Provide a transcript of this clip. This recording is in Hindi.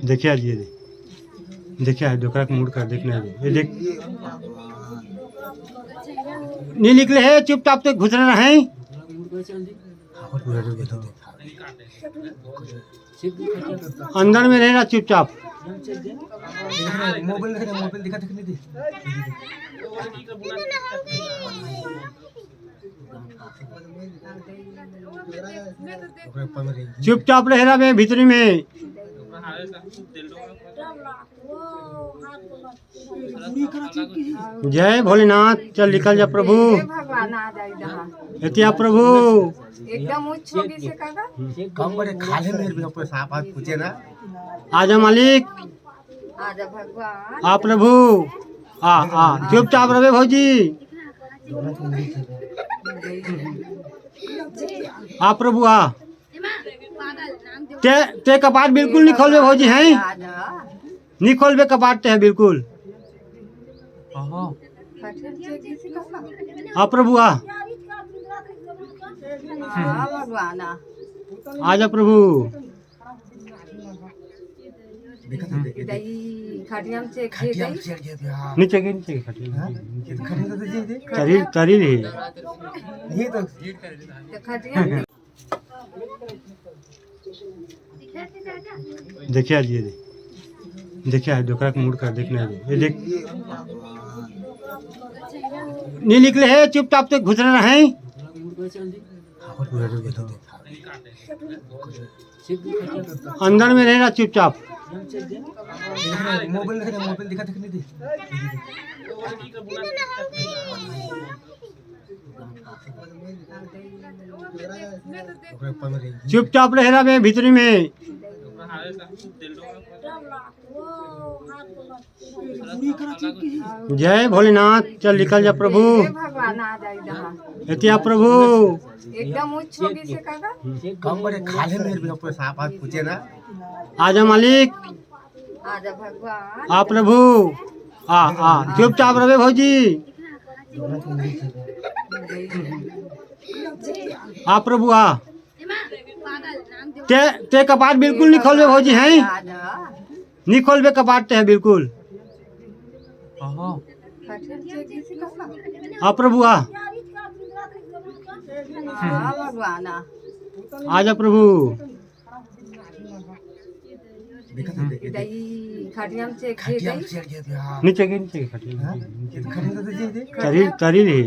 देखिए आज ये देखिए आज डोकरा को मुड़ कर देखना है ये देख नहीं निकले है चुपचाप से घुस रहे हैं अंदर में रहना चुपचाप मोबाइल दिखा चुपचाप रहना में भीतरी में जय भोलेनाथ चल निकल जा प्रभु एतिया प्रभु एकदम उच्च होगी से काका कम बड़े खाले मेरे भी ऊपर सांप हाथ पूछे ना आजा मालिक आजा भगवान आ प्रभु आ चुपचाप रहे भौजी आ प्रभु आ ते कपाट बिल्कुल नहीं खोलबे भौजी हैं नहीं खोलबे कपाट है बिल्कुल आ प्रभु आ भगवान आजा प्रभु नीचे के तरी रही देखिए आज ये देखिए आज डोकरा को मुड़ कर देखना है ये देख नहीं निकले है चुपचाप से घुस रहे हैं अंदर में रहना चुपचाप मोबाइल दिखा चुपचाप रहना में भीतरी में जय भोलेनाथ चल निकल जा प्रभु एतिया प्रभु एकदम उच्च होगी से काका कम बड़े खाले मेरे भी ऊपर सांप हाथ पूछे ना आजा मालिक आजा भगवान आ प्रभु आ चुपचाप रहे भौजी आ प्रभु आ ते कपाट बिल्कुल नहीं खोलबे भौजी हैं नहीं खोलबे कपाट है बिल्कुल आ प्रभु आ भगवान आजा प्रभु नीचे के तरी रही